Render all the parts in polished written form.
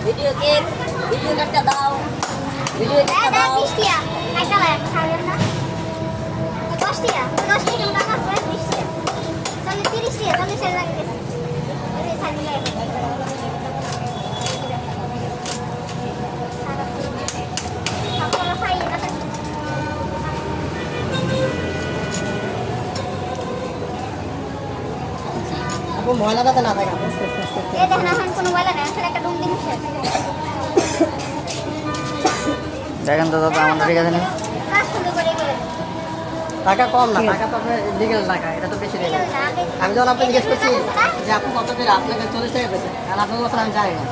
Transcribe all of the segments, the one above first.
video cake video একটা দাও video একটা দাও 20 টাকা কাটা লাগে খাবেন না 10 টাকা 10 টাকা টাকা আছে 20 টাকা তাহলে 30 টাকা তাহলে সেটা লাগবে এই সাইড লাগে আপনারা ফাইন না আপু ময়লা পাতা না থাকে এই দেখেন এখন কোনো ময়লা নেই আসলে একটা ডুম দিন শেষ দেখেন তো দাদা আমাদের ঠিক আছে না কাজ শুরু করে গেলেন টাকা কম না টাকা তো আপনার লিগেল টাকা এটা তো বেশি রেট আমি যখন আপনাকে জিজ্ঞেস করছি যে আপনি কত করে আপনাকে 40 টাকা পেয়েছেন আর আপনার কথা আমি জানি না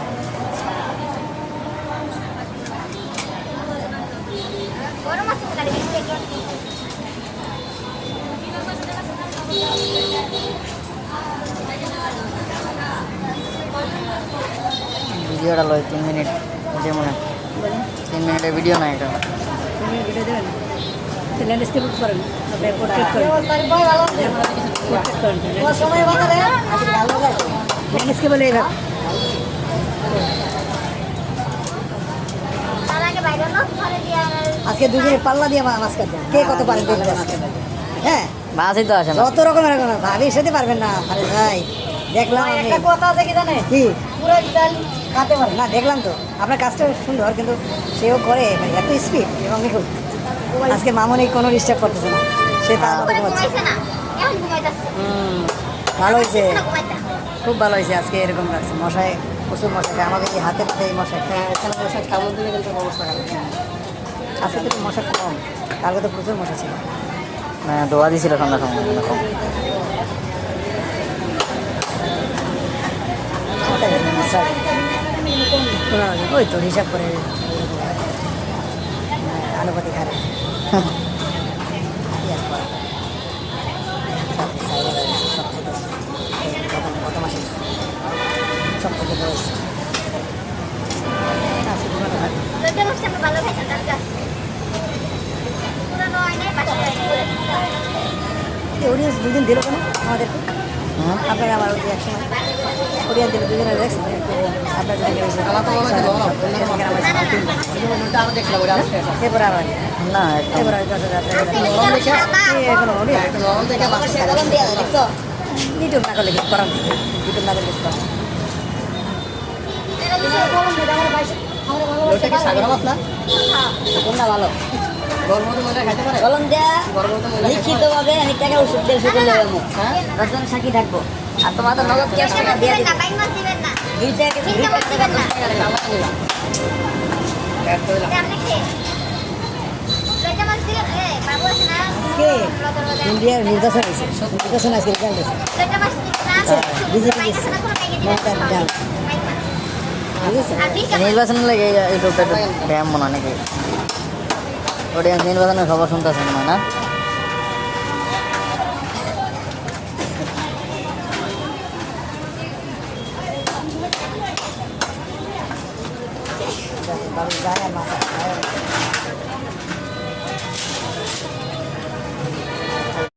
গরম আছে তাহলে 20 টাকা ভিডিওটা লয় 3 মিনিট ভিডিও মনে 3 মিনিটের ভিডিও না এটা তুমি ভিডিও দেবেন ল্যান্ডস্কেপ করেন আপনি কোড চেক করেন ভালো আছে কোড সময় বাজারে আজকে ভালো আছে ল্যান্ডস্কেপ বলে এবার তার আগে বাইরে না ঘরে দিয়া আজকে দুজনে পাল্লা দিয়ে মাছ কাটবেন কে কত পারেন দেখবেন আজকে হ্যাঁ মাছই তো আসে না যত রকমের কোনো ভাবির সাথে পারবেন না আরে ভাই দেখলাম আমি একটা কথা আছে কি জানেন কি পুরো ডাল কাটতে পারে না দেখলাম তো আপনার কাজটা সুন্দর কিন্তু সেও করে মানে এত স্পিড এবং নিখুঁত আজকে মামনি কোনো ডিস্টার্ব করতেছে না সে তার মতো ঘুমাচ্ছে ঘুমাইছে না এখন ঘুমাইতাছে ভালো হয়েছে ঘুমাইতা খুব ভালো হয়েছে আজকে এরকম লাগছে মশায় প্রচুর মশা খায় আমাদের এই হাতের এই মশা খায় এখানে মশায় কামড় দিলে কিন্তু অবস্থা খারাপ আজকে তো মশা কম কালকে তো প্রচুর মশা ছিল না দোয়া দিছিল ঠান্ডা সময় দেখো ওই তো হিসাব করে আনুপাতি খারাপ কত মাসে সব থেকে বয়স আজকে দোকানে খারাপ লজ্জা মাছটা আমরা ভালো খাইতাম টাটকা পুরানো হয় নাই বাসা অডিয়েন্স দুদিন দিল কেন আমাদেরকে আপনারা আমার ওই একসময় অডিয়েন্স দিল দুজনের দেখছেন আপনার জন্য এরপরে আর না এরপরে এখনো ইউটিউব না করলে কিছু করার ইউটিউব না করলে কিছু করার সাগর মাছ না কোনটা ভালো কলম দেয়া লিখিতভাবে আমি টাকা ওষুধ দিয়ে শুধু লই আমু 10 জন সাক্ষী থাকবো আর তোমার তো নগদ ক্যাশ টাকা দিয়ে দিবেন না বাইক মাছ দিবেন না 2 টাকা দিবেন না আপনি কে লজ্জা মাছ দিলেন বাবু আছে না কে ইন্ডিয়ার নির্বাচন হয়েছে নির্বাচন আজকে রেজাল্ট হয়েছে লজ্জা মাছ না বিজেপি বাইক গেছে না কোনো বাইকে মমতার দিবেন ডাল বাইক মাছ বুঝেছেন আর 20 টাকা নির্বাচন লাগে ইউটিউবটা ড্যাম মনে নাকি অডিয়েন্স নির্বাচনের খবর শুনতেছেন না